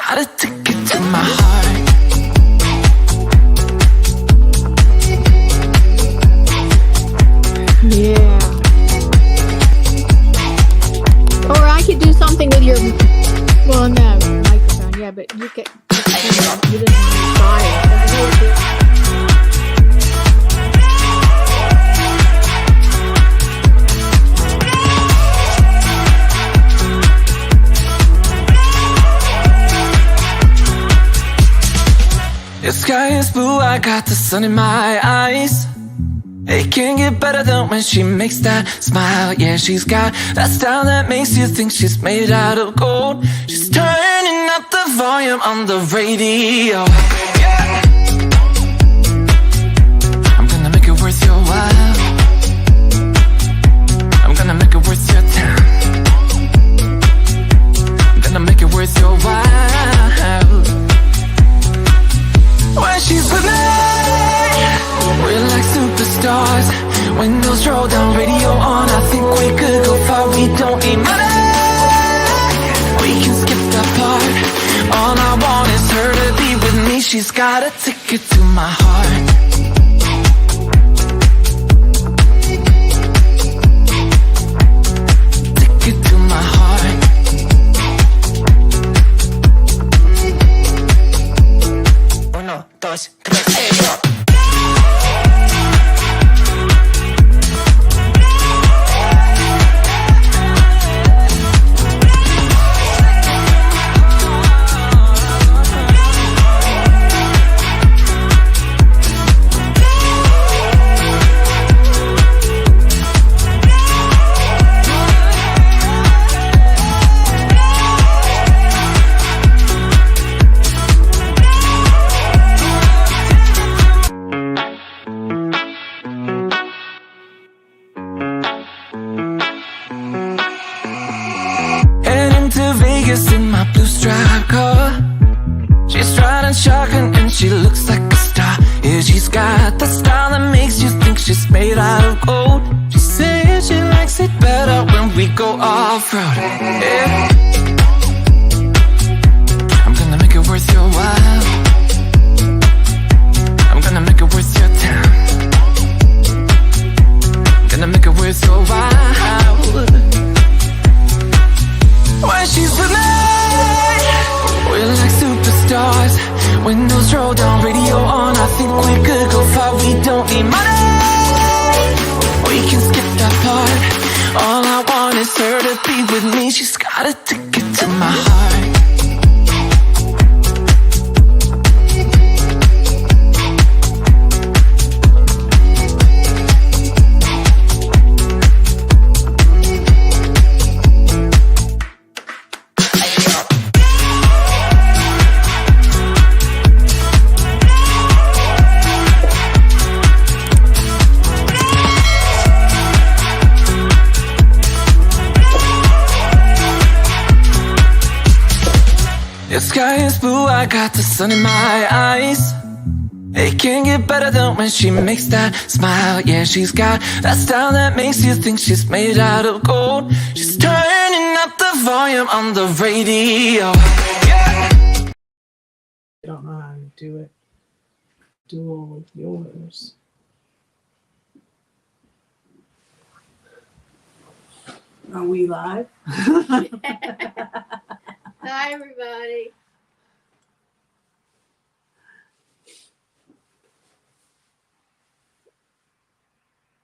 got a ticket to my heart. Yeah. Or I could do something with your, well, no, microphone, yeah, but you could, you didn't try it. The sky is blue, I got the sun in my eyes. It can't get better than when she makes that smile. Yeah, she's got that style that makes you think she's made out of gold. She's turning up the volume on the radio. Yeah. I'm gonna make it worth your while. I'm gonna make it worth your time. I'm gonna make it worth your while. When she's with me, we're like superstars. Windows roll down, radio on. I think we could go far. We don't need money. We can skip that part. All I want is her to be with me. She's got a ticket to my heart. Ticket to my heart. Uno, dos, tres, go. In my blue striped car, she's riding shotgun and she looks like a star. Yeah, she's got the style that makes you think she's made out of gold. She says she likes it better when we go off-road. Yeah. I'm gonna make it worth your while. I'm gonna make it worth your time. I'm gonna make it worth your while. When she's with me, we're like superstars. Windows roll down, radio on. I think we could go far. We don't need money. We can skip that part. All I want is her to be with me. She's got a ticket to my heart. The sky is blue, I got the sun in my eyes. It can't get better than when she makes that smile. Yeah, she's got that style that makes you think she's made out of gold. She's turning up the volume on the radio. Yeah. I don't know how to do it. Dual with yours. Are we live? Hi, everybody.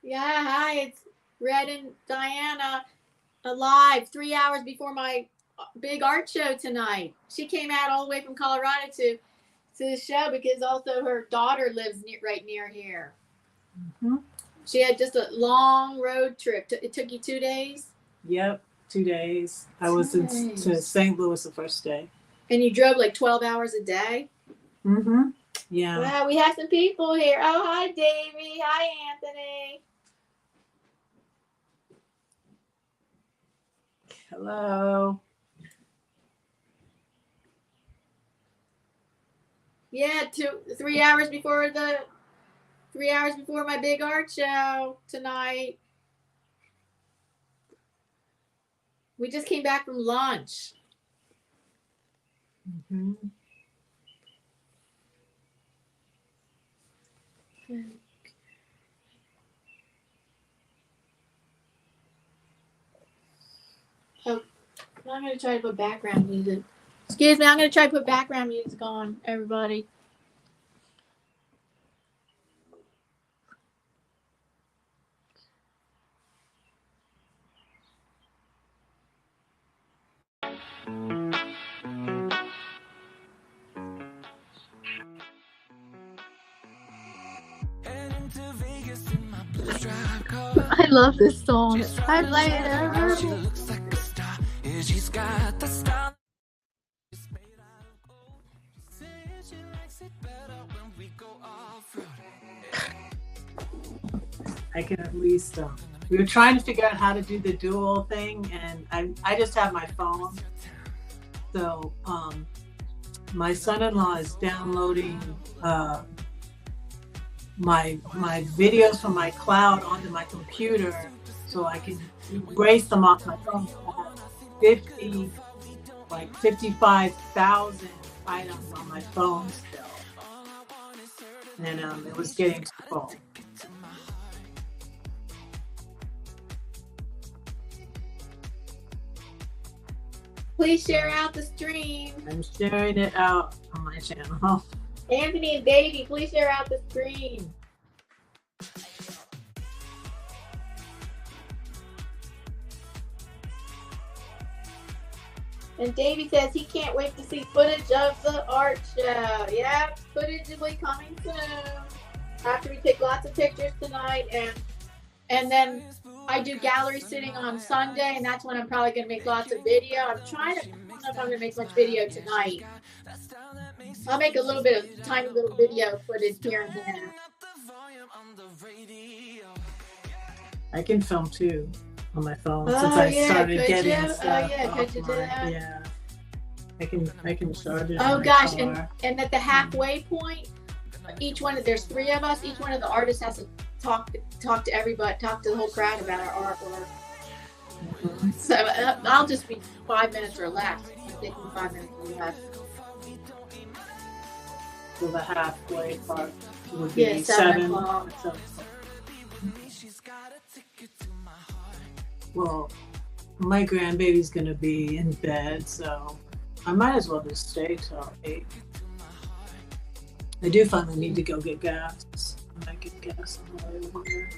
Yeah, hi, it's Red and Diana live 3 hours before my big art show tonight. She came out all the way from Colorado to the show because also her daughter lives right near here. Mm-hmm. She had just a long road trip. It took you 2 days? Yep, 2 days. I was to St. Louis the first day. And you drove like 12 hours a day? Mm-hmm. Yeah. Wow, we have some people here. Oh, hi, Davey. Hi, Anthony. Hello. Yeah, 3 hours before 3 hours before my big art show tonight. We just came back from lunch. Mhm. Oh, I'm going to try to put background music. Excuse me, I'm going to try to put background music on, everybody. Heading to Vegas in my blue striped car. I love this song. She's I riding play so it fast, every she looks like a star. Yeah, she's got the style. She's made out of gold. She says she likes it better when we go off-road. I can at least. We were trying to figure out how to do the dual thing, and I just have my phone. So my son-in-law is downloading my videos from my cloud onto my computer, so I can erase them off my phone. I have 55,000 items on my phone still, and it was getting full. Please share out the stream. I'm sharing it out on my channel. Anthony and Davey, please share out the stream. And Davey says he can't wait to see footage of the art show. Yeah, footage will be coming soon. After we take lots of pictures tonight, and then I do gallery sitting on Sunday, and that's when I'm probably going to make lots of video. I don't know if I'm going to make much video tonight. I'll make a little bit of tiny little video footage here and there. I can film too on my phone since I started getting stuff. Oh yeah, could you do that? Yeah, I can charge it. Oh gosh, and at the halfway point, there's 3 of us. Each one of the artists has to talk to everybody, talk to the whole crowd about our artwork. Mm-hmm. So I'll just be 5 minutes or less. I'm taking 5 minutes or less. So the halfway part would be 7 o'clock. Well, my grandbaby's gonna be in bed, so I might as well just stay till 8. I do finally need to go get gas. I might get gas on the way over here.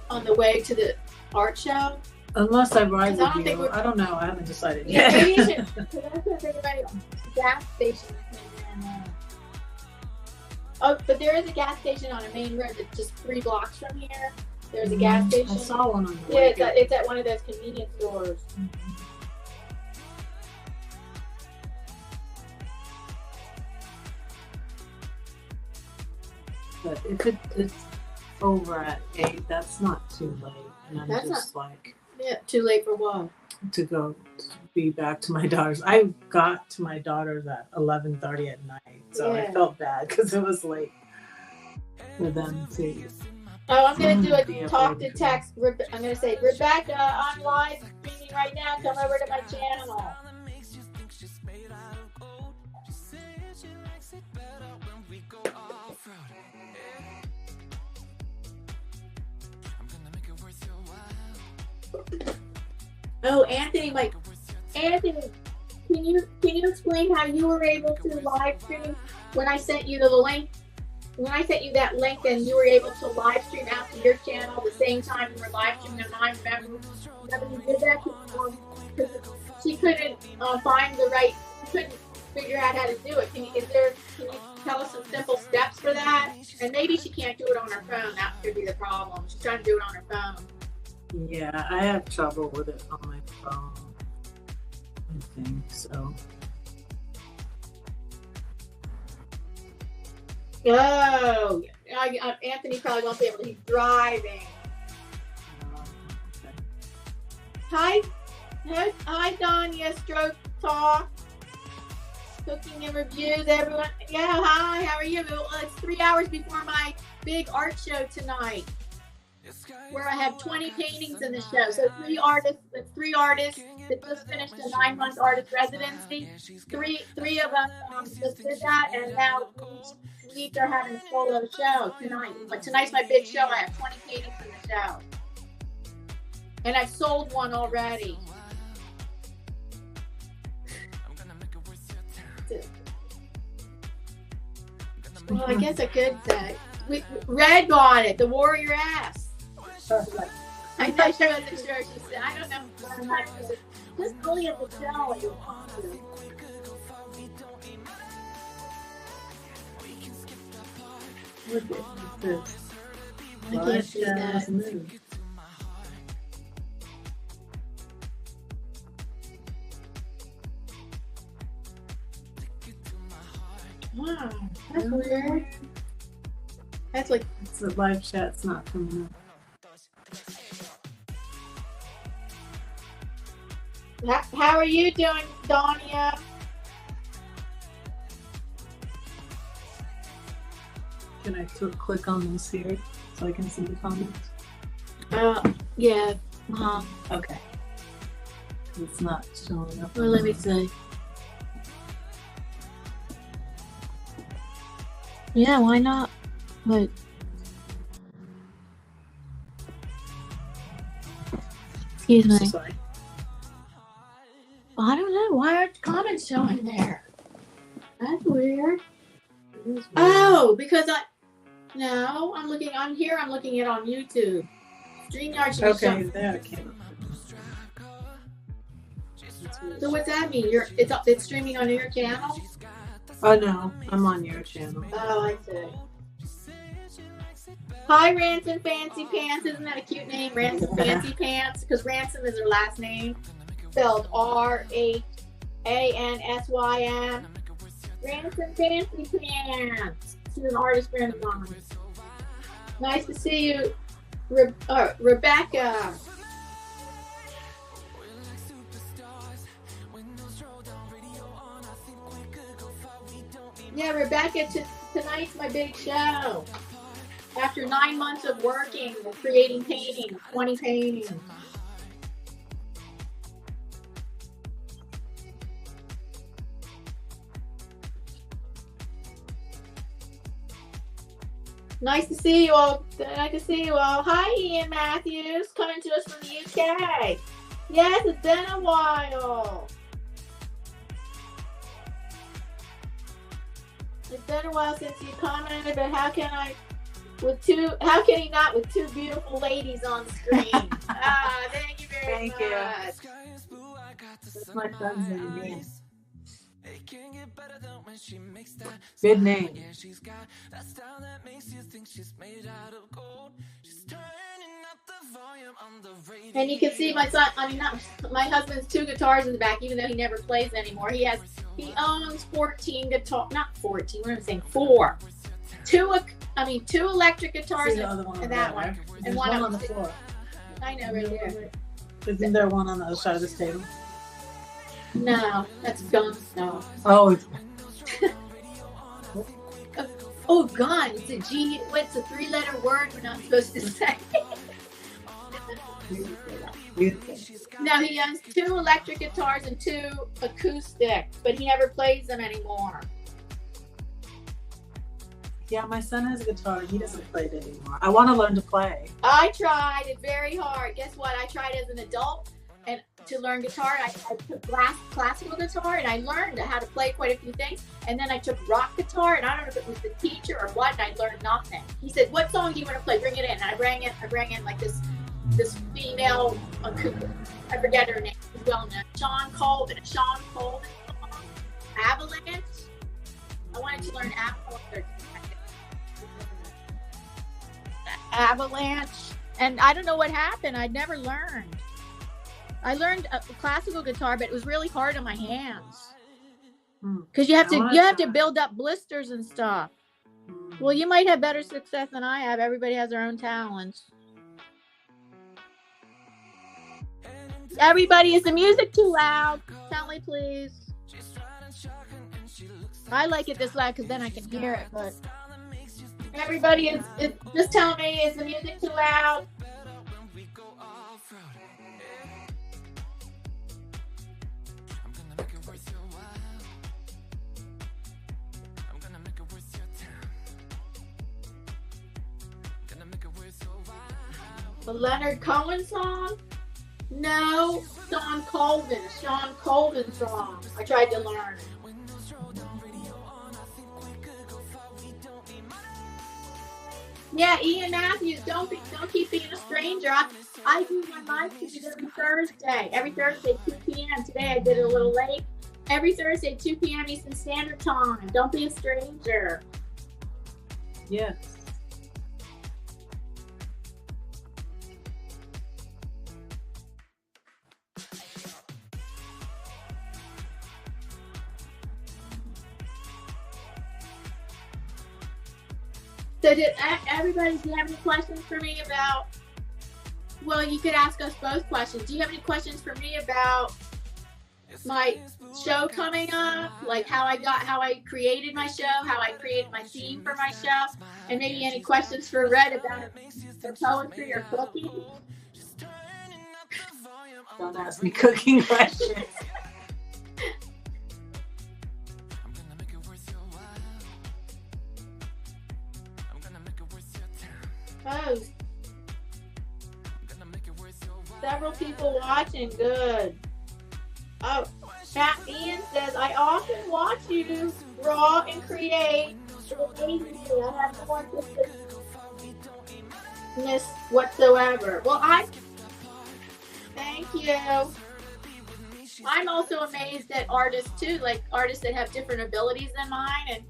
On the way to the art show? Unless I ride with you. I don't know. I haven't decided yet. Yeah, maybe you should. Everybody, gas station. Oh, but there is a gas station on a main road that's just 3 blocks from here. There's a gas station. I saw one on the way. Yeah, it's at one of those convenience stores. Mm-hmm. But if it's over at 8, that's not too late. And I'm That's just like, yeah, too late for what? to go to be back to my daughter's. I got to my daughter's at 11:30 at night, so I felt bad because it was late for them too. Oh, I'm going to do a talk to text. I'm going to say, Rebecca, I'm live streaming right now. Come over to my channel. Oh, Anthony, can you explain how you were able to live stream when I sent you the link? When I sent you that link, and you were able to live stream out to your channel the same time you were live streaming on mine. Remember you did that? She couldn't find the right. She couldn't figure out how to do it. Can you tell us some simple steps for that? And maybe she can't do it on her phone. That could be the problem. She's trying to do it on her phone. Yeah, I have trouble with it on my phone, I think, so. Oh, Anthony probably won't be able to. He's driving. Okay. Hi, Danya, Stroke Talk. Cooking and reviews, everyone. Yeah, hi, how are you? Well, it's 3 hours before my big art show tonight. where I have 20 paintings in the show. So three artists that just finished a 9-month artist residency. Three of us just did that, and now we each are having a solo show tonight. But tonight's my big show. I have 20 paintings in the show, and I've sold one already. Well, I guess I could say. Red got it, the warrior ass. I know she wasn't sure. She said, I don't know. Just only at the show. Look at this. I can't see that. Wow, that's weird. That's like It's a live chat's not coming up. How are you doing, Donia? Can I click on this here so I can see the comments? Yeah. Okay. It's not showing up. Well, let me see. Yeah, why not? But excuse me. Sorry. I don't know. Why aren't the comments showing there? That's weird. Oh, because I'm looking on here. I'm looking at on YouTube. StreamYard should be Okay, showing. there it came up. So what's that mean? It's streaming on your channel? Oh no, I'm on your channel. Oh, I see. Hi, Ransom Fancy Pants. Isn't that a cute name? Ransom Fancy Pants? Because Ransom is her last name. Spelled RHANSYM. Ransom Fancy Pants. She's an artist friend of mine. Nice to see you, Rebecca. Yeah, Rebecca, tonight's my big show. After 9 months of working and creating paintings, 20 paintings. Nice to see you all. Nice to see you all. Hi, Ian Matthews, coming to us from the UK. Yes, it's been a while. It's been a while since you commented, but how can he not with two beautiful ladies on screen? Thank you very much. Thank you. That's my son's name. Good name. And you can see my son, my husband's 2 guitars in the back, even though he never plays anymore. He owns 14 guitars, not 14, what am I saying, 4. 2 electric guitars and that one. And one on the floor. I know, right there. Isn't there one on the other side of this table? No, that's gun stuff. Oh. Oh, gun. It's a G. What's a 3-letter word we're not supposed to say? No, he owns 2 electric guitars and 2 acoustic, but he never plays them anymore. Yeah, my son has a guitar. He doesn't play it anymore. I want to learn to play. I tried it very hard. Guess what? I tried as an adult and to learn guitar. I took classical guitar and I learned how to play quite a few things. And then I took rock guitar and I don't know if it was the teacher or what, and I learned nothing. He said, "What song do you want to play? Bring it in." And I bring in like this female acoustic. I forget her name. She's well known. Sean Colvin song. Avalanche. I wanted to learn Avalanche, and I don't know what happened. I'd never learned. I learned classical guitar, but it was really hard on my hands because you have to build up blisters and stuff. Well, you might have better success than I have. Everybody has their own talents. Everybody, is the music too loud? Tell me, please. I like it this loud because then I can hear it. But everybody, just tell me, is the music too loud? A Leonard Cohen song? No, Sean Colvin song. I tried to learn. Yeah, Ian Matthews, don't keep being a stranger. I do my live streams every Thursday. Every Thursday, 2 p.m. Today I did it a little late. Every Thursday, 2 p.m. Eastern Standard Time. Don't be a stranger. Yes. So do you have any questions for me about, well, you could ask us both questions. Do you have any questions for me about my show coming up? Like how I created my show, how I created my theme for my show, and maybe any questions for Red about the poetry or cooking? Don't ask me cooking questions. Oh, several people watching. Good. Oh, Pat Ian says, I often watch you draw and create. It amazes me. I have no artistness whatsoever. Well, thank you. I'm also amazed at artists too, like artists that have different abilities than mine, and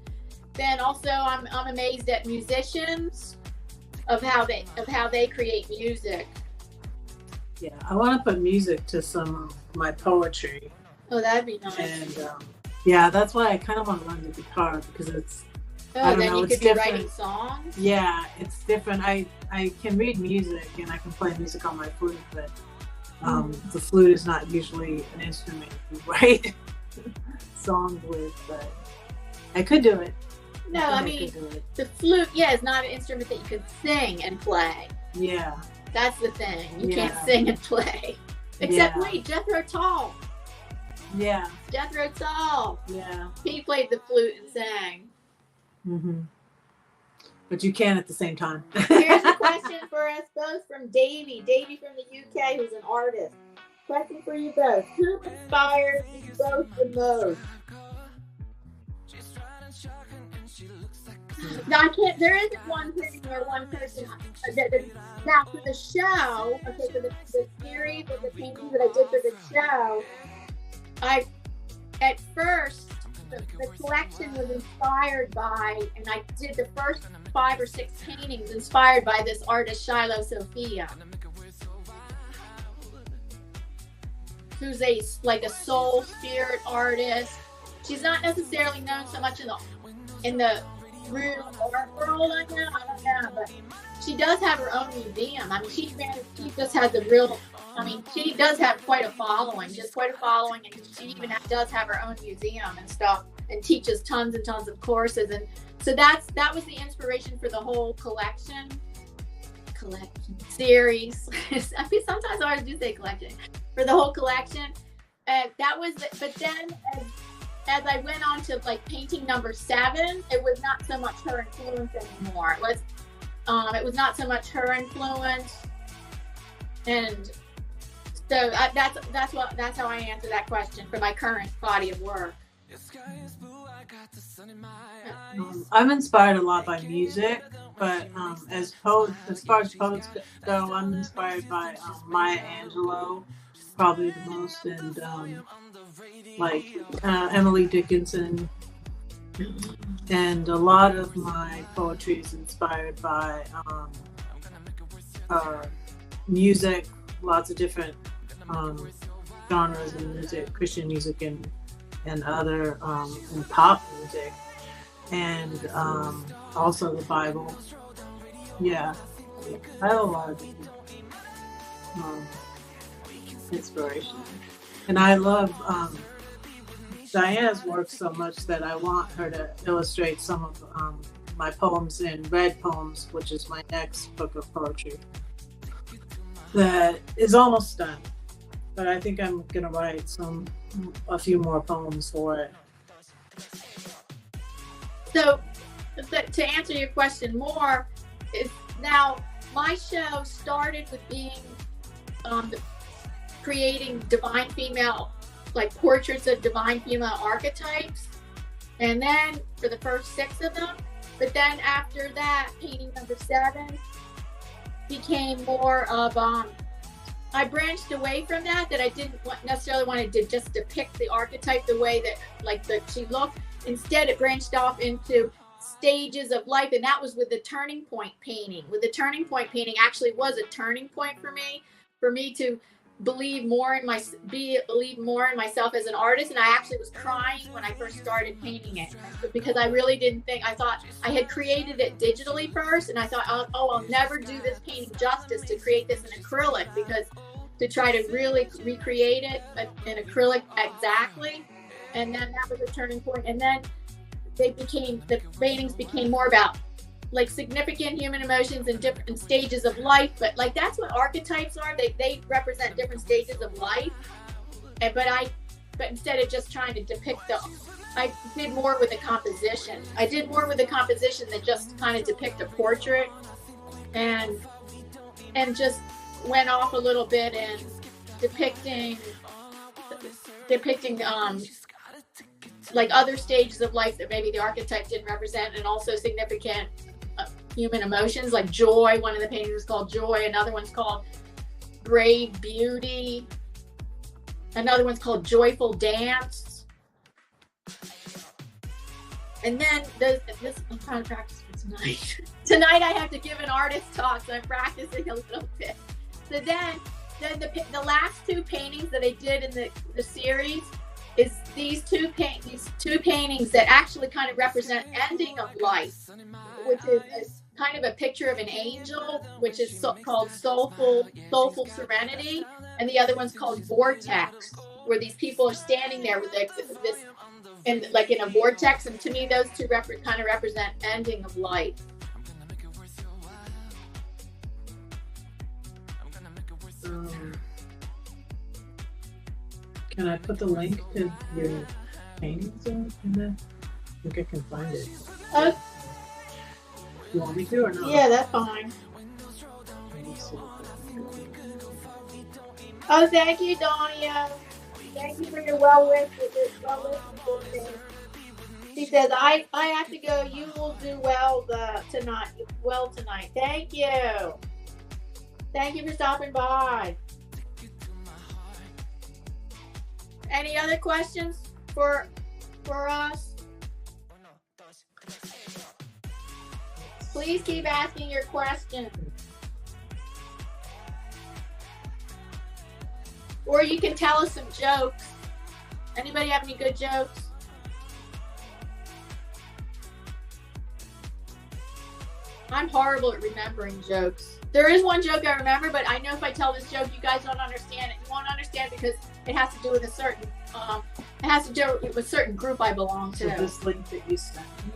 then also I'm amazed at musicians of how they create music. Yeah, I want to put music to some of my poetry. Oh, that'd be nice. And yeah, that's why I kind of want to learn the guitar, because it's. Oh, then you could be writing songs. Yeah, it's different. I can read music and I can play music on my flute, but the flute is not usually an instrument you write songs with. But I could do it. No, I mean the flute, is not an instrument that you can sing and play. Yeah. That's the thing. You can't sing and play. Except wait, Jethro Tull. Yeah. Jethro Tull. Yeah. He played the flute and sang. Mm-hmm. But you can at the same time. Here's a question for us both from Davey. Davey from the UK, who's an artist. Question for you both. Who inspires you both the most? Now, there isn't one thing or one person. Now, for the show, okay, for the series of the paintings that I did for the show, at first, the collection was inspired by, and I did the first 5 or 6 paintings inspired by this artist, Shiloh Sophia, who's a soul spirit artist. She's not necessarily known so much in the real art world, I don't know, but she does have her own museum. I mean, she just has she does have quite a following, and she even does have her own museum and stuff, and teaches tons and tons of courses, and so that was the inspiration for the whole collection series. I mean, sometimes I always do say collection for the whole collection. But then as I went on to painting number 7, it was not so much her influence anymore. It was not so much her influence, and so that's how I answer that question for my current body of work. I'm inspired a lot by music, but as far as poets go, I'm inspired by Maya Angelou, probably the most, and Emily Dickinson, and a lot of my poetry is inspired by music, lots of different genres of music, Christian music and other and pop music, and also the Bible. Yeah, I have a lot of inspiration, and I love Diana's work so much that I want her to illustrate some of my poems in Red Poems, which is my next book of poetry that is almost done, but I think I'm gonna write a few more poems for it. So to answer your question more, is now my show started with being creating divine female, like portraits of divine female archetypes, and then for the first 6 of them. But then after that, painting number 7 became more of I branched away from that I didn't necessarily want to just depict the archetype the way that she looked. Instead, it branched off into stages of life, and that was with the turning point painting. With the turning point painting actually was a turning point for me to believe more in myself as an artist. And I actually was crying when I first started painting it, because I really didn't think, I thought I had created it digitally first, and I thought, I'll never do this painting justice to create this in acrylic, because to try to really recreate it in acrylic exactly. And then that was a turning point. And then the paintings became more about like significant human emotions and different stages of life. But like, that's what archetypes are. They represent different stages of life. But instead of just trying to depict I did more with the composition. I did more with the composition than just kind of depict a portrait, and just went off a little bit in depicting like other stages of life that maybe the archetype didn't represent, and also significant human emotions, like joy. One of the paintings is called Joy. Another one's called Brave Beauty. Another one's called Joyful Dance. And then I'm trying to practice for tonight. Tonight I have to give an artist talk, so I'm practicing a little bit. So then the last 2 paintings that I did in the series is these two paintings that actually kind of represent ending of life, which is kind of a picture of an angel, which is called Soulful Serenity, and the other one's called Vortex, where these people are standing there with this in a vortex. And to me, those 2 kind of represent ending of life. Can I put the link to your paintings in there? I think I can find it. You want me to or not? Yeah, that's fine. Oh, thank you, Donia. Thank you for your well wishes. She says, I have to go. You will do well tonight. Thank you. Thank you for stopping by. Any other questions for us? Please keep asking your questions. Or you can tell us some jokes. Anybody have any good jokes? I'm horrible at remembering jokes. There is one joke I remember, but I know if I tell this joke, you guys don't understand it. You won't understand because it has to do with a certain group I belong to. So this link that you sent me,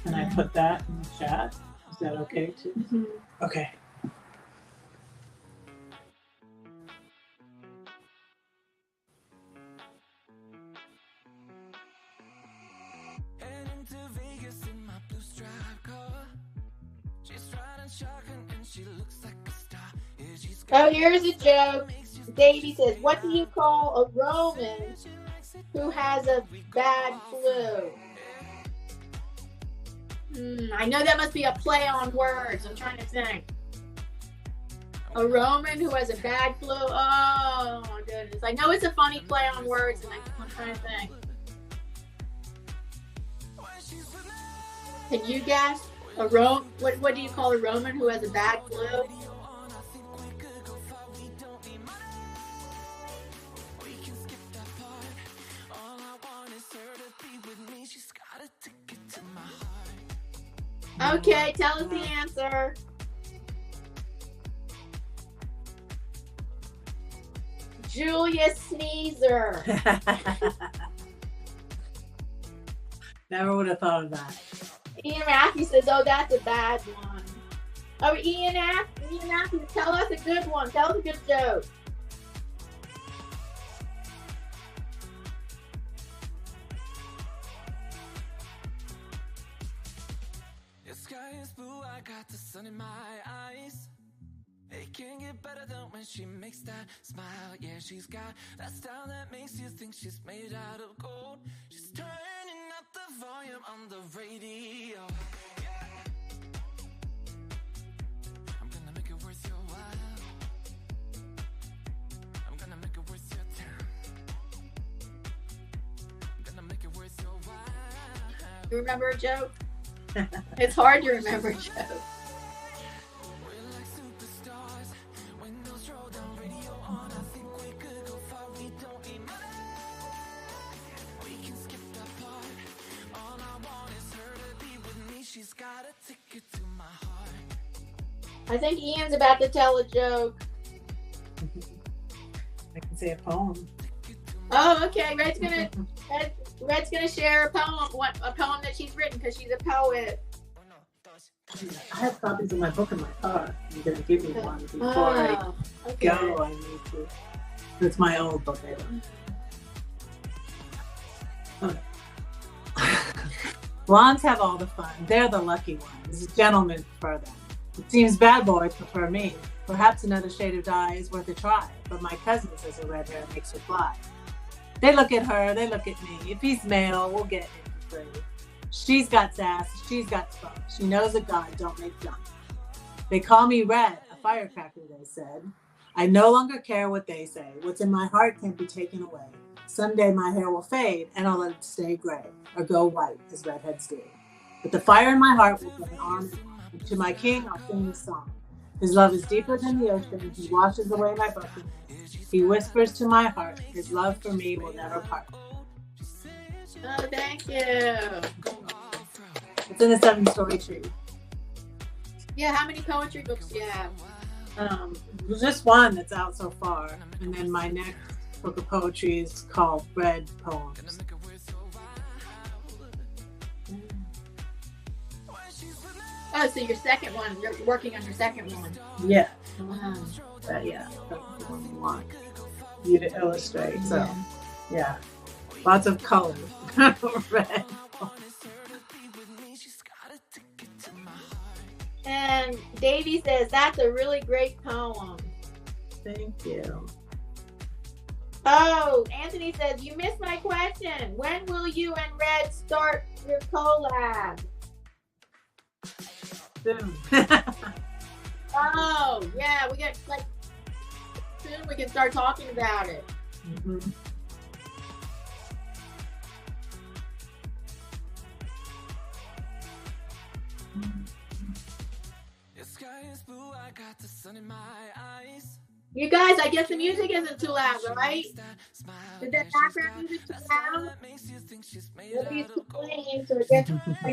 can I put that in the chat? Is that okay too? Mm-hmm. Okay. Oh, here's a joke. Davey says, what do you call a Roman who has a bad flu? I know that must be a play on words. I'm trying to think. A Roman who has a bad flu? Oh, my goodness. I know it's a funny play on words, and I'm trying to think. Can you guess? What do you call a Roman who has a bad flu? Okay, tell us the answer. Julius Sneezer. Never would have thought of that. Ian Matthews says, oh, that's a bad one. Oh, Ian Matthews, tell us a good one. Tell us a good joke. The sky is blue, I got the sun in my eyes. It can get better than when she makes that smile. Yeah, she's got that style that makes you think she's made out of gold. She's turning up the volume on the radio. Yeah. I'm gonna make it worth your while. I'm gonna make it worth your time. I'm gonna make it worth your while. You remember a joke? It's hard to remember a joke. She's got a ticket to my heart. I think Ian's about to tell a joke. I can say a poem. Oh, okay. Red's gonna share a poem that she's written because she's a poet. I have copies of my book in my car. You're gonna give me one before I go. I need to. It's my old book. I don't. Okay. Blondes have all the fun. They're the lucky ones. Gentlemen prefer them. It seems bad boys prefer me. Perhaps another shade of dye is worth a try. But my cousin says a red hair makes her fly. They look at her, they look at me. If he's male, we'll get him free. She's got sass, she's got spunk. She knows that God don't make junk. They call me red, a firecracker, they said. I no longer care what they say. What's in my heart can't be taken away. Someday my hair will fade and I'll let it stay gray or go white as redheads do. But the fire in my heart will put an arm in. And to my king, I'll sing this song. His love is deeper than the ocean. He washes away my brokenness. He whispers to my heart. His love for me will never part. Oh, thank you. It's in a 7-story tree. Yeah, how many poetry books do you have? There's just one that's out so far. And then my next book of poetry is called Red Poems. Oh, so your second one, you're working on your second one. Yeah. Wow. Yeah. That's the one we want you to illustrate. So, yeah. Lots of colors. Red. And Davey says, that's a really great poem. Thank you. Oh, Anthony says, you missed my question. When will you and Red start your collab? Soon. Oh, yeah, we get like soon we can start talking about it. Mm-hmm. The sky is blue, I got the sun in my eyes. You guys, I guess the music isn't too loud, right? Is that background music too loud? Nobody's complaining, so I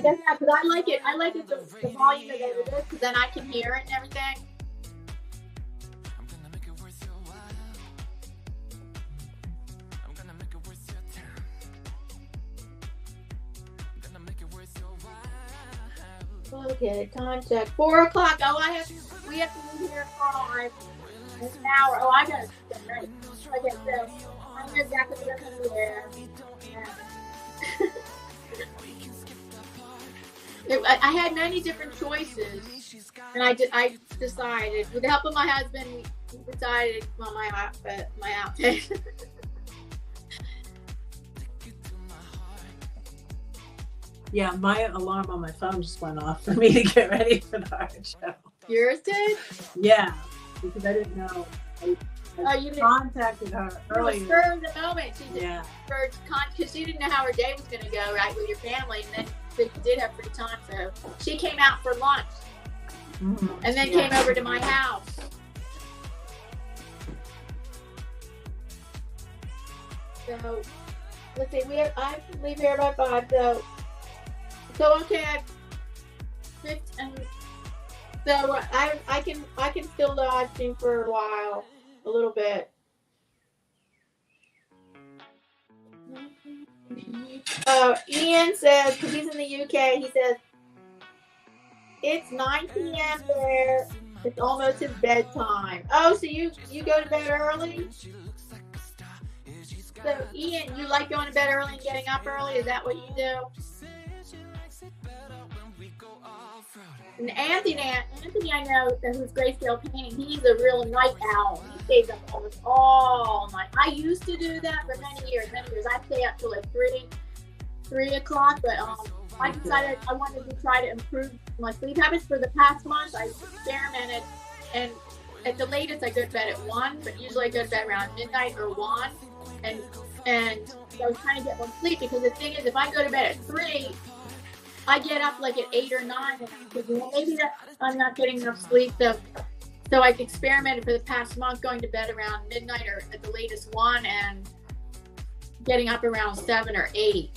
guess not, because I like it. I like it the volume that it is, because then I can hear it and everything. I'm gonna make it worth your while. I'm gonna make it worth your time. I'm gonna make it worth your while. Okay, time check. 4 o'clock. Oh, we have to leave here at 5. It's an hour. Oh, I gotta get ready. Okay, so I know exactly what I'm gonna wear. Yeah. I had many different choices, and I decided, with the help of my husband, we decided on my outfit. Yeah, my alarm on my phone just went off for me to get ready for the art show. Yours did? Yeah, because I didn't know. I You didn't contacted her earlier. spur of the moment. She did, Yeah. because she didn't know how her day was going to go, right, with your family, and then she did have free time, so she came out for lunch, and then came over to my house. So let's see, I have to leave here by 5, so okay, so I can still dodging for a while, a little bit. Ian says, because he's in the UK, he says, it's 9 p.m. there. It's almost his bedtime. Oh, so you go to bed early? So Ian, you like going to bed early and getting up early? Is that what you do? And Anthony, I know who's grayscale painting. He's a real night owl. He stays up almost all night. I used to do that for many years. I stay up till like 3 o'clock, but I decided I wanted to try to improve my sleep habits. For the past month, I experimented, and at the latest I go to bed at 1, but usually I go to bed around midnight or 1, and I was trying to get more sleep, because the thing is, if I go to bed at 3, I get up like at 8 or 9, and I'm thinking, well, maybe I'm not getting enough sleep. So I experimented for the past month, going to bed around midnight or at the latest 1, and getting up around 7 or 8.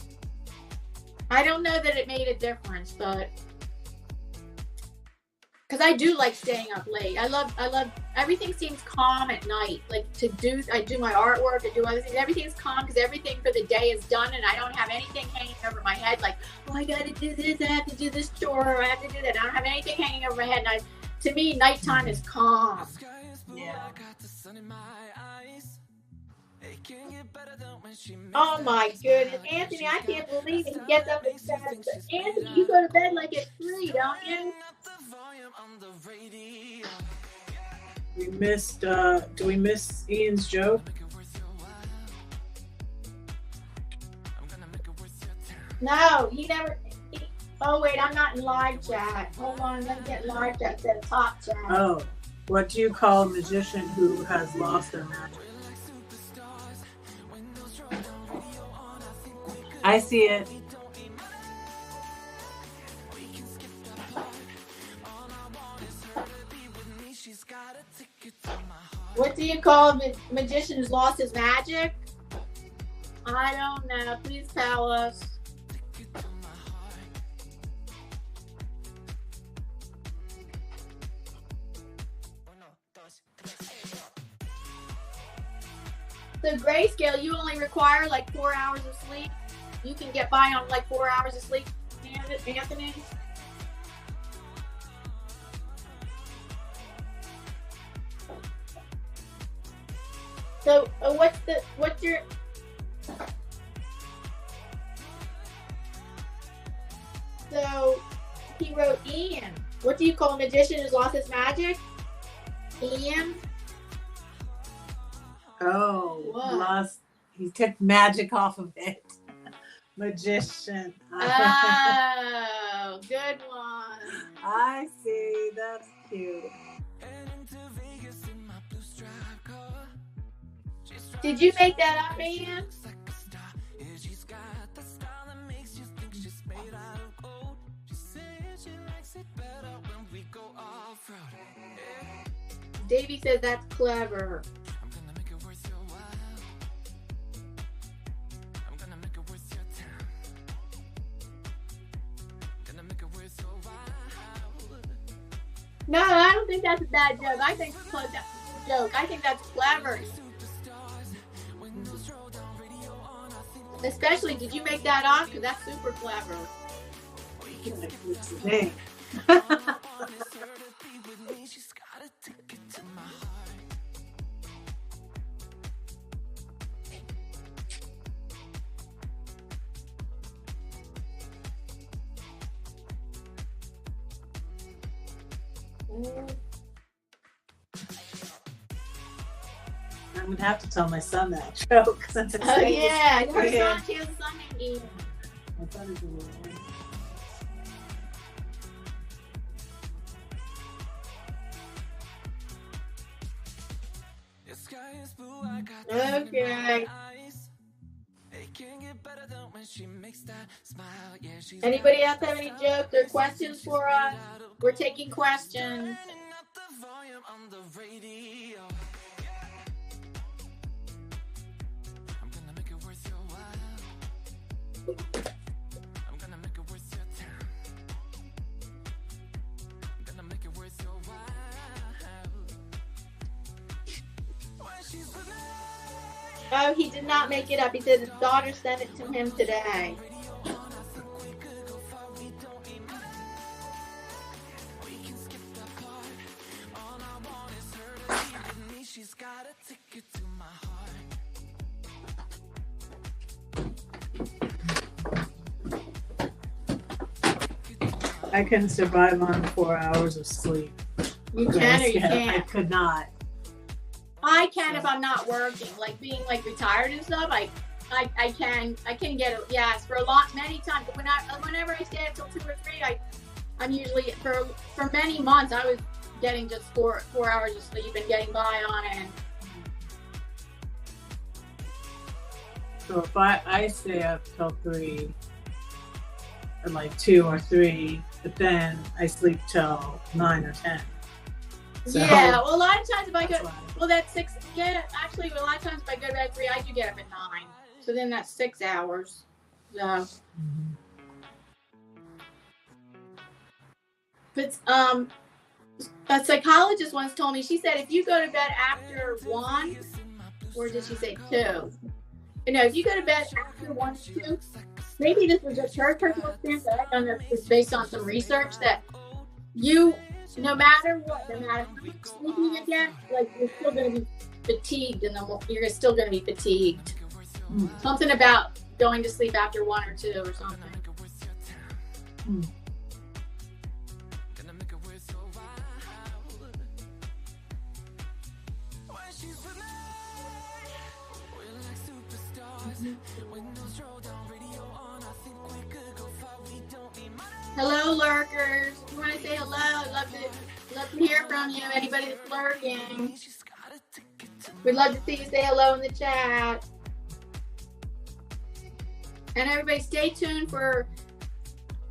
I don't know that it made a difference, but because I do like staying up late. I love everything seems calm at night. Like I do my artwork, I do other things. Everything's calm because everything for the day is done, and I don't have anything hanging over my head. Like, oh, I got to do this, I have to do this chore, or I have to do that. I don't have anything hanging over my head. And to me, nighttime is calm. Yeah. Oh my goodness, Anthony! I can't believe he gets up at 7. Anthony, you go to bed like at 3, don't you? We missed. Do we miss Ian's joke? No, he never. Oh wait, I'm not in live chat. Hold on, let me get live chat instead of top chat. Oh, what do you call a magician who has lost their magic? I see it. What do you call a magician who's lost his magic? I don't know. Please tell us. So grayscale, you only require like 4 hours of sleep. You can get by on like 4 hours of sleep, Anthony. So what's your so he wrote Ian. What do you call a magician who's lost his magic? Ian. Oh, What? He took magic off of it. Magician. Oh, good one. I see. That's cute. Did you make that up, Ian? Davey says that's clever. No, I don't think that's a bad joke. I think that's clever. Especially, did you make that up? Because that's super clever. What's the name? I'm gonna have to tell my son that joke. Since it's Oh yeah, her son, yeah. she has a son named Ian. I thought it was Okay. Anybody else have any jokes or questions for us? We're taking questions. Oh, he did not make it up. He said his daughter sent it to him today. I couldn't survive on 4 hours of sleep. You can or you I can't? could not. I can if I'm not working, like being like retired and stuff. I can get it. Yes, for many times. Whenever I stay up till 2 or 3, I'm usually for many months I was getting just four hours of sleep and getting by on it. So if I stay up till 3, or like 2 or 3, but then I sleep till 9 or 10. So Yeah, well, a lot of times if I go, why. well, that's 6. Yeah, actually, a lot of times if I go to bed at 3, I do get up at 9. So then that's 6 hours. So, but a psychologist once told me. She said if you go to bed after 1, or did she say 2? No, if you go to bed after 1, 2. Maybe this was just her personal experience. That I don't know if it's based on some research that you, no matter what, no matter how much sleep you get, like you're still going to be fatigued, and you're still going to be fatigued. Something about going to sleep after 1 or 2 or something. Hello, lurkers. If you want to say hello, I'd love to hear from you. Anybody that's lurking, we'd love to see you say hello in the chat. And everybody, stay tuned for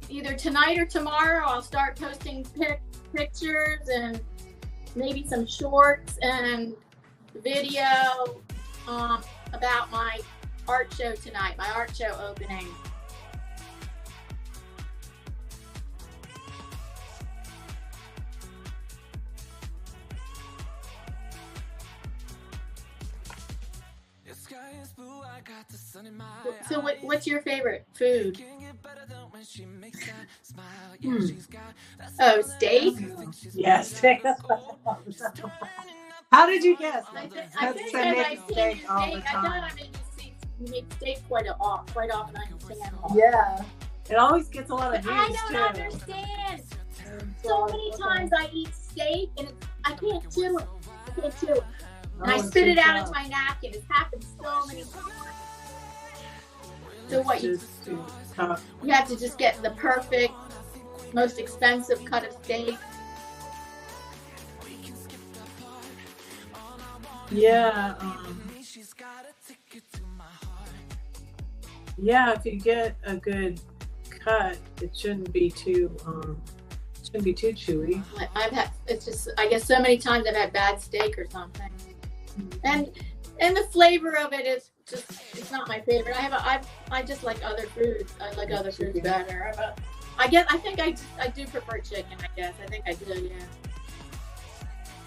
either tonight or tomorrow. I'll start posting pictures and maybe some shorts and video about my art show tonight, my art show opening. So what's your favorite food? Oh, steak? Yes, steak. How did you guess? I think I make steak all the time. You make steak quite often. I understand. Yeah. It always gets a lot of views, I don't understand. So many times I eat steak and I can't chew it. And I spit it out into my napkin. It's happened so many times. So what you have to just get the perfect, most expensive cut of steak. Yeah. Yeah, if you get a good cut, it shouldn't be too chewy. I guess so many times I've had bad steak or something. And the flavor of it is just, it's not my favorite. I just like other foods. I like other foods better. I think I do prefer chicken, I guess. I think I do, yeah.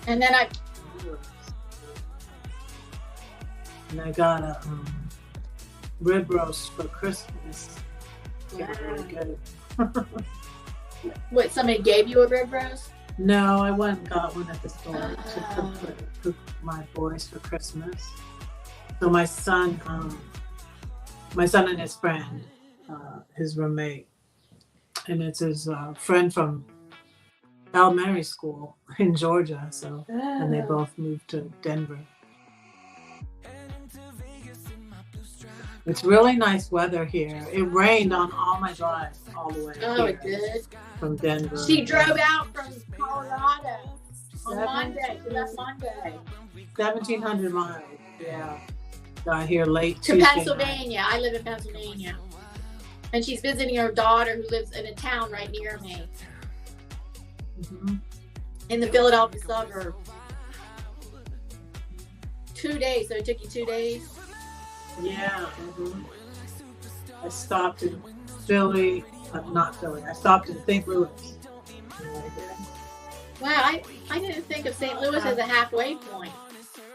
And then I got a rib roast for Christmas. Wow. Really good. What, somebody gave you a rib roast? No, I went and got one at the store to cook my boys for Christmas. So my son and his friend, his roommate, and it's his friend from elementary school in Georgia. So, and they both moved to Denver. It's really nice weather here. It rained on all my drives all the way. Oh, it did? From Denver. She drove out from Colorado on Monday. She left Monday. 1,700 miles. Yeah. Got here late to Tuesday Pennsylvania. Night. I live in Pennsylvania. And she's visiting her daughter who lives in a town right near me. In the Philadelphia suburb. 2 days. So it took you 2 days? Yeah. I stopped in Philly. Not Philly. I stopped in St. Louis. Wow, I didn't think of St. Louis as a halfway point.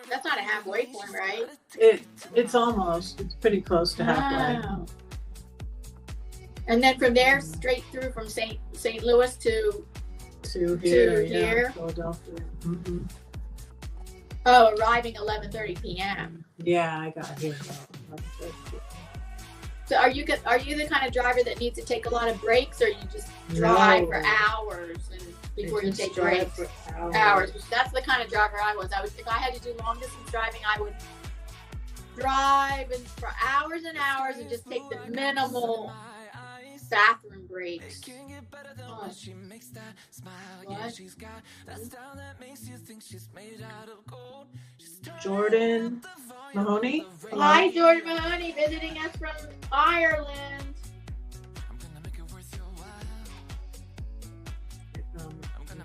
That's not a halfway point, right? It's almost. It's pretty close to halfway. Wow. And then from there, straight through from St. Louis to here. Yeah, Philadelphia. Oh, arriving 11:30 p.m. Yeah, I got here about 11:30. So are you the kind of driver that needs to take a lot of breaks, or you just drive for hours and before you take breaks? For Hours. That's the kind of driver I was. If I had to do long distance driving, I would drive and for hours and hours and just take the minimal bathroom breaks. Oh. What? Jordan Mahoney. Hi, Jordan Mahoney, visiting us from Ireland.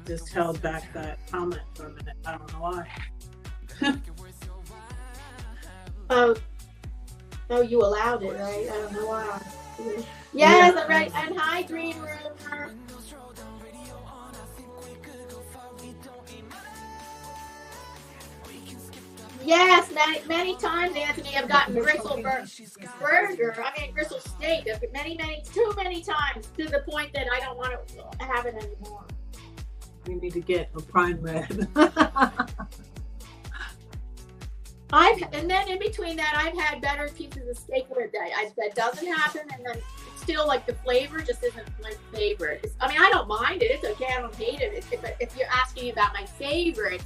Just held back that comment for a minute. I don't know why. Oh, you allowed it, right? I don't know why. Yes, yeah. Right. And hi, Dream Rumor. Yes, many times, Anthony, I've gotten gristle steak. Too many times, to the point that I don't want to have it anymore. You need to get a prime rib. And then in between that, I've had better pieces of steak for a day. That doesn't happen, and then still, like, the flavor just isn't my favorite. I mean, I don't mind it. It's okay. I don't hate it. If you're asking about my favorites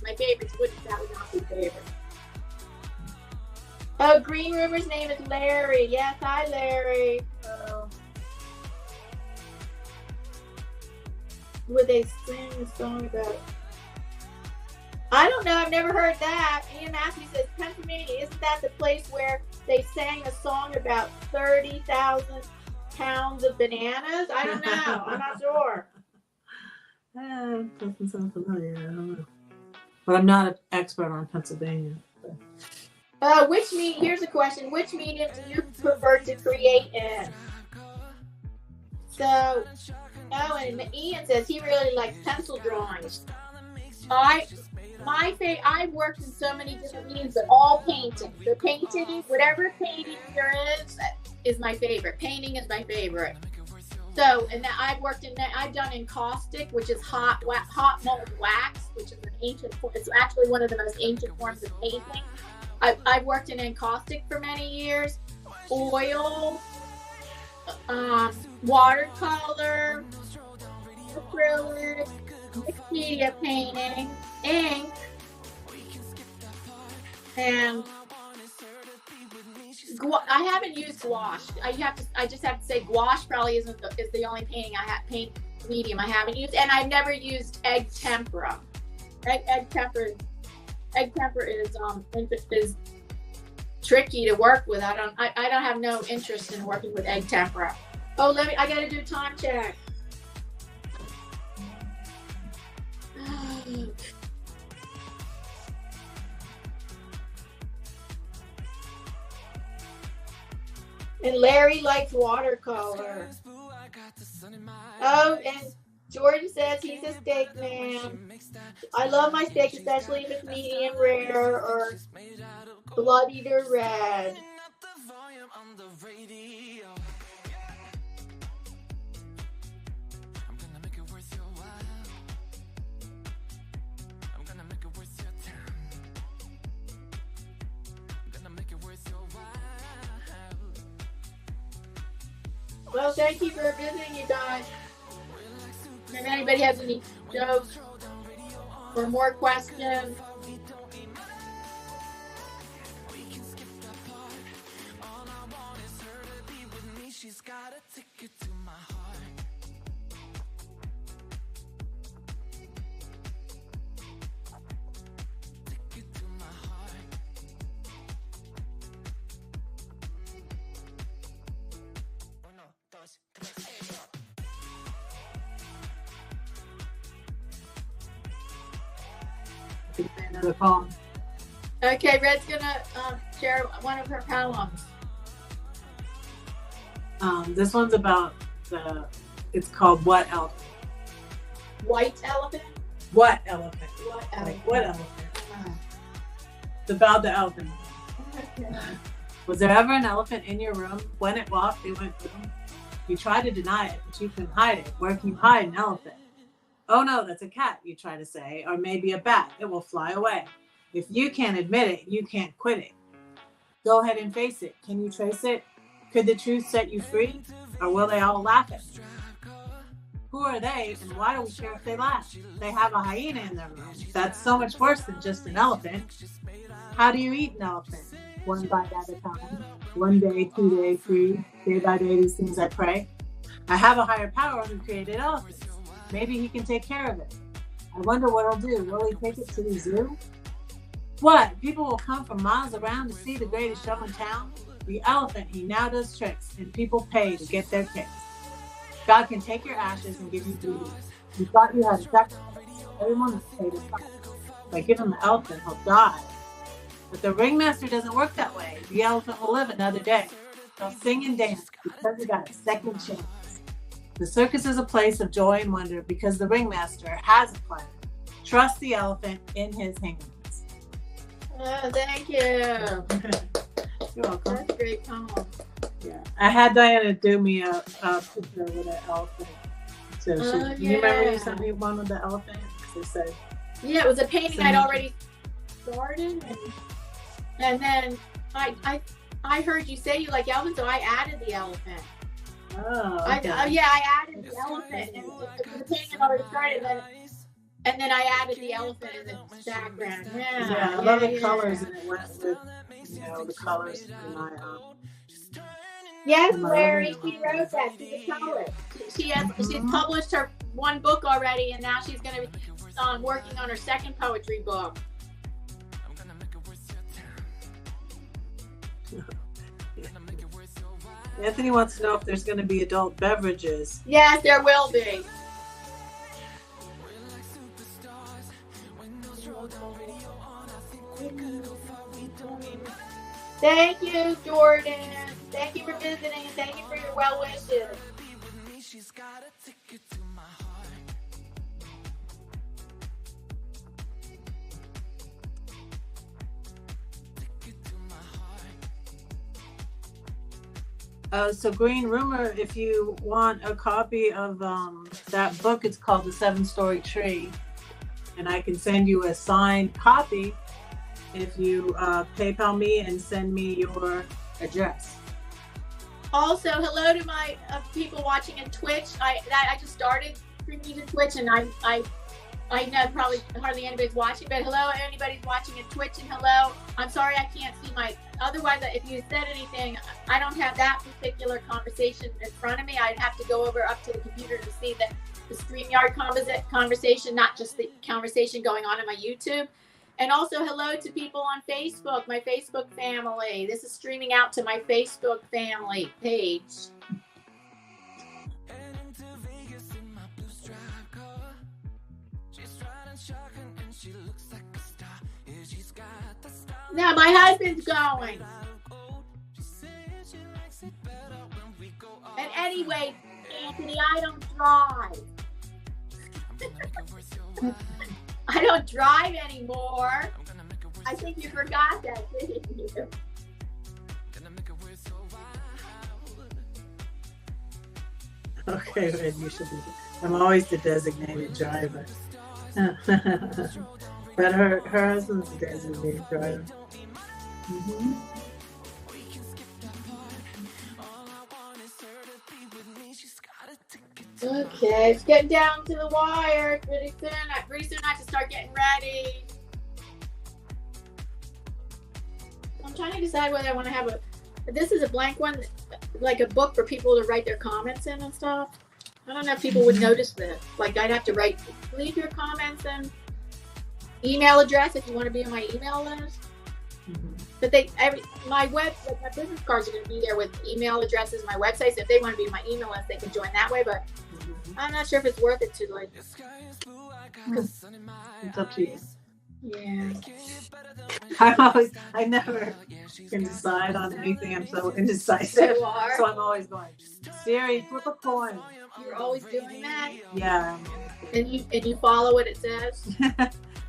would not be favorites. Oh, Green Rumor's name is Larry. Yes, hi, Larry. Would they sing a song about? I don't know. I've never heard that. Ian Matthews says, Pennsylvania, isn't that the place where they sang a song about 30,000 pounds of bananas? I don't know. I'm not sure. Doesn't sound familiar. I don't know. But I'm not an expert on Pennsylvania. Here's a question. Which medium do you prefer to create in? So, and Ian says he really likes pencil drawings. I've worked in so many different mediums, but all painting. So painting, whatever painting there is my favorite. Painting is my favorite. So, and I've done encaustic, which is hot mold wax, which is an ancient form. It's actually one of the most ancient forms of painting. I've worked in encaustic for many years. Oil, watercolor, acrylic, mixed media painting, ink, and I haven't used gouache. I just have to say gouache probably is the only paint medium I haven't used, and I've never used egg tempera. Egg tempera is tricky to work with. I don't have no interest in working with egg tempera. Oh, I gotta do time check. And Larry likes watercolor. Oh, and Jordan says he's a steak man. I love my steak, especially if it's medium rare or bloodied or red. Well, thank you for visiting, you guys. If anybody has any jokes or more questions, Another poem. Okay, Red's gonna share one of her poems. This one's about it's called What Elephant? White elephant? What elephant? What elephant? Like, what elephant? It's about the elephant. Okay. Was there ever an elephant in your room? When it walked, it went boom. You try to deny it, but you can hide it. Where can you hide an elephant? Oh no, that's a cat, you try to say, or maybe a bat. It will fly away. If you can't admit it, you can't quit it. Go ahead and face it. Can you trace it? Could the truth set you free, or will they all laugh at you? Who are they, and why do we care if they laugh? They have a hyena in their room. That's so much worse than just an elephant. How do you eat an elephant? One bite at a time. 1 day, 2 days, 3. Day by day, these things I pray. I have a higher power who created elephants. Maybe he can take care of it. I wonder what he'll do. Will he take it to the zoo? What? People will come from miles around to see the greatest show in town? The elephant, he now does tricks, and people pay to get their kicks. God can take your ashes and give you beauty. You thought you had a sacrifice. Everyone must pay to fight. If I give him the elephant, he'll die. But the ringmaster doesn't work that way. The elephant will live another day. He'll sing and dance because he got a second chance. The circus is a place of joy and wonder because the ringmaster has a plan. Trust the elephant in his hands. Oh, thank you. You're welcome. That's a great poem. Yeah, I had Diana do me a picture with an elephant. So you remember you sent me one with the elephant? It said, yeah, it was a painting I'd already started, and then I heard you say you like elephants, so I added the elephant. Oh, okay. I added the elephant, and the painting had already started, and then I added the elephant in the background. Yeah, I love the colors, and it went with the colors in my Yes, Larry, she wrote that. She's a poet. She's published her one book already, and now she's going to be working on her second poetry book. Anthony wants to know if there's going to be adult beverages. Yes, there will be. Thank you, Jordan. Thank you for visiting, and thank you for your well wishes. So Green Rumor, if you want a copy of that book, it's called The 7-Story Tree, and I can send you a signed copy if you PayPal me and send me your address. Also, hello to my people watching in Twitch. I just started streaming to Twitch, and I know probably hardly anybody's watching, but hello, anybody's watching in Twitch, and hello. I'm sorry I can't see otherwise, if you said anything, I don't have that particular conversation in front of me. I'd have to go up to the computer to see the StreamYard conversation, not just the conversation going on in my YouTube. And also hello to people on Facebook, my Facebook family. This is streaming out to my Facebook family page. Now my husband's going. And anyway, Anthony, I don't drive. I don't drive anymore. I think you forgot that, didn't you? Okay, Red, you should be. I'm always the designated driver. But her husband's the designated driver. Mm-hmm. Okay, it's getting down to the wire. Pretty soon I have to start getting ready. I'm trying to decide whether I want to have this is a blank one, like a book for people to write their comments in and stuff. I don't know if people would notice this. Like I'd have to leave your comments and email address if you want to be on my email list. Mm-hmm. But my business cards are going to be there with email addresses, my website. So if they want to be on my email list, they can join that way. But I'm not sure if it's worth it to like. It's up to you. Yeah. I never can decide on anything. I'm so indecisive. You are? So I'm always going, Siri, flip a coin. You're always doing that? Yeah. And you follow what it says?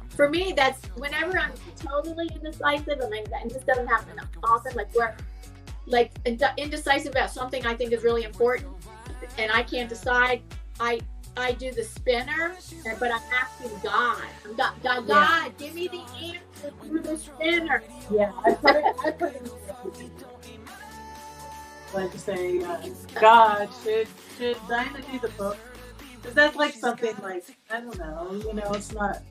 For me, that's whenever I'm totally indecisive, and this doesn't happen often, like indecisive about something I think is really important, and I can't decide, I do the spinner, but I'm asking God. God, give me the answer through the spinner. Yeah, I put it in like to say, God, should Diana do the book? Because that's like something like, I don't know, it's not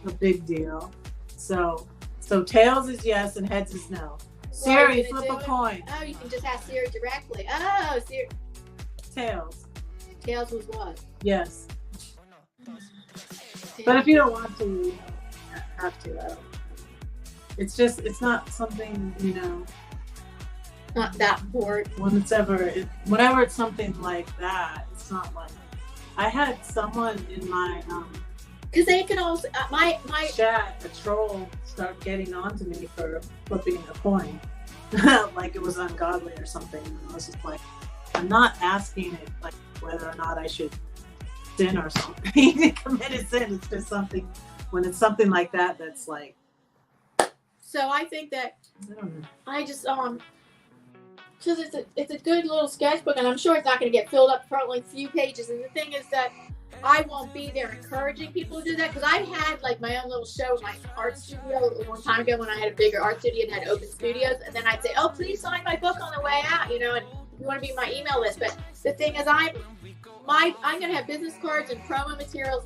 a big deal. So tails is yes and heads is no. Siri, flip a coin. Oh, you can just ask Siri directly. Oh, Siri. Tails. Tails was what? Yes. But if you don't want to, you don't have to. I don't. It's not something, Not that bored. Whenever it's something like that, it's not like, I had someone in my, because they can also, my chat, a troll, start getting on to me for flipping a coin. Like it was ungodly or something. And I was just like, I'm not asking it like whether or not I should sin or something. Commit a sin. It's just something, when it's something like that, that's like. So I think that, I don't know. I just, because it's a good little sketchbook, and I'm sure it's not going to get filled up for only a few pages. And the thing is that I won't be there encouraging people to do that, because I've had like my own little show in my art studio a long time ago when I had a bigger art studio and had open studios, and then I'd say, oh, please sign my book on the way out, and if you want to be in my email list. But the thing is, I'm going to have business cards and promo materials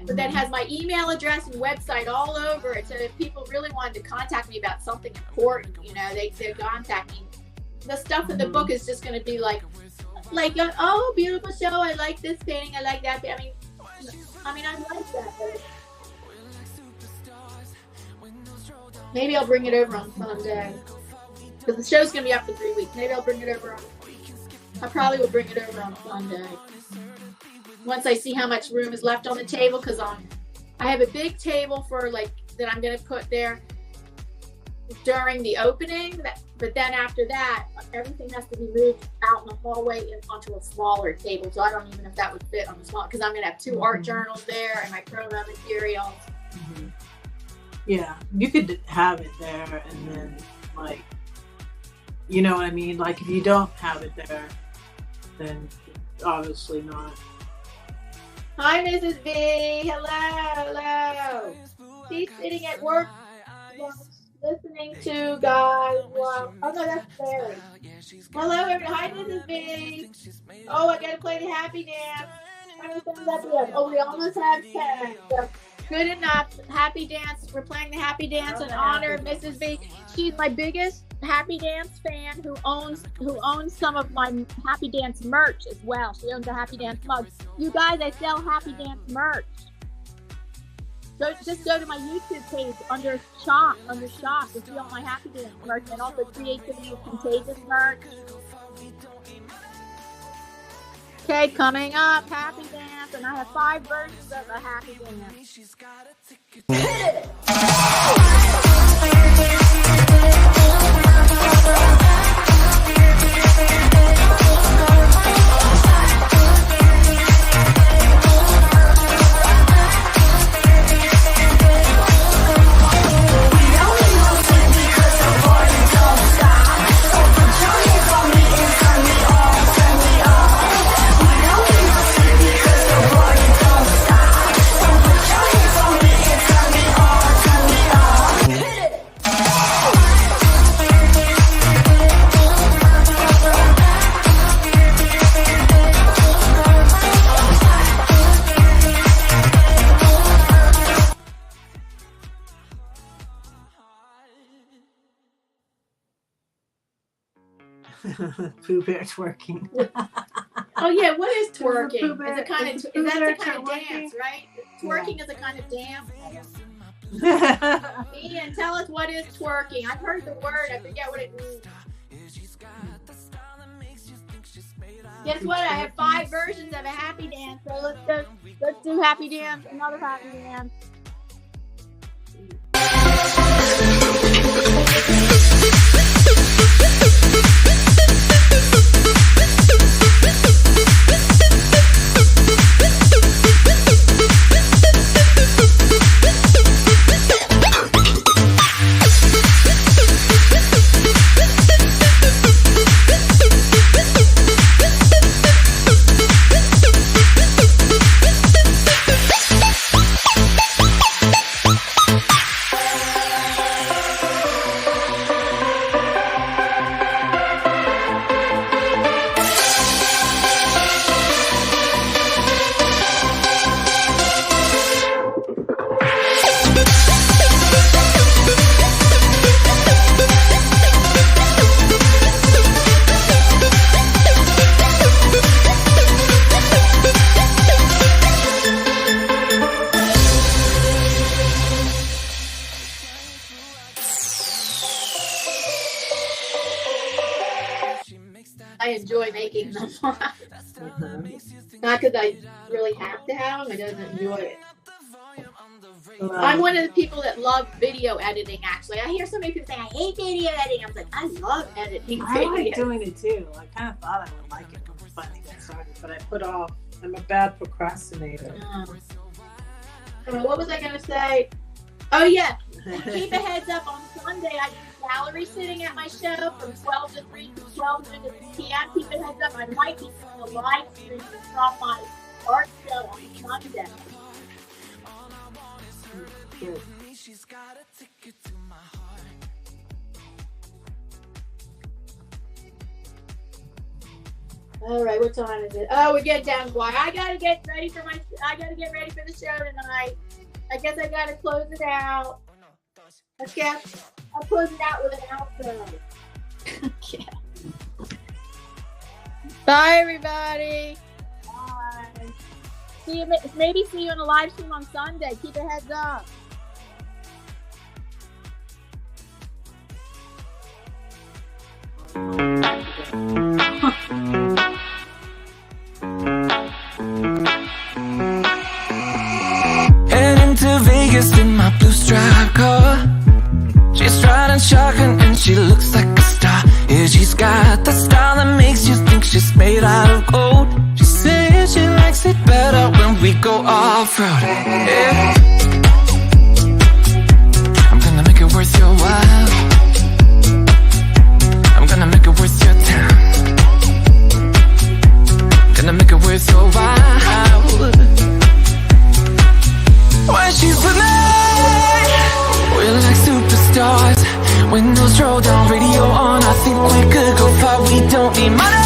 that has my email address and website all over it, so if people really wanted to contact me about something important, they contact me. The stuff in the book is just going to be like, oh, beautiful show, I like this painting, I like that. I mean, I like that, but maybe I'll bring it over on Sunday, because the show's going to be up for 3 weeks. Maybe I'll bring it over I probably will bring it over on Sunday, once I see how much room is left on the table, because I have a big table that I'm going to put there during the opening, but then after that, everything has to be moved out in the hallway onto a smaller table. So I don't even know if that would fit on the small, because I'm going to have 2 art journals there and my promo materials. Mm-hmm. Yeah, you could have it there, and then like, you know what I mean? Like if you don't have it there, then obviously not. Hi, Mrs. B. Hello. She's sitting at work listening to guys. Oh no, that's Barry. Hello, everybody. Hi, Mrs. B. Oh, I gotta play the happy dance. How many times that we have? Oh, we almost have 10. So good enough. Happy dance. We're playing the happy dance in honor of Mrs. B. She's my biggest happy dance fan, who owns some of my happy dance merch as well. She owns a happy dance mug. You guys, I sell happy dance merch. So just go to my YouTube page under shop to see all my happy dance merch, and also Creativity is Contagious merch. Okay, coming up, happy dance, and I have 5 versions of a happy dance. Hit Pooh Bear twerking. Oh yeah, what is twerking? Bear, Is that's a kind of dance, right? Twerking is a kind of dance. Ian, tell us, what is twerking? I've heard the word, I forget what it means. Guess what? I have 5 versions of a happy dance. So let's do happy dance, another happy dance. enjoy making them. Not because I really have to have them. I just enjoy it. I'm one of the people that love video editing, actually. I hear so many people say, I hate video editing. I'm like, I love editing I video. like doing it too. I kind of thought I would like it when I finally got started, but I put off. I'm a bad procrastinator. What was I going to say? Oh, yeah. Keep a heads up, on Sunday I do gallery sitting at my show from 12 to 3 to 12 to 3 p.m. Keep a heads up, I might be doing a live stream from my art show on Sunday. Good. All right, what time is it? Oh, we're getting down to wire. I gotta get ready for the show tonight. I guess I gotta close it out. Okay, I'll close it out with an outro. Okay. Bye, everybody. Bye. Maybe see you in a live stream on Sunday. Keep a heads up. Heading to Vegas in my blue stripe car. She's riding shotgun and she looks like a star. Yeah, she's got the style that makes you think she's made out of gold. She says she likes it better when we go off-road. Yeah. I'm gonna make it worth your while. I'm gonna make it worth your time. Gonna make it worth your while. When she's with me, we're like superstars. Windows roll down, radio on. I think we could go far. We don't need money.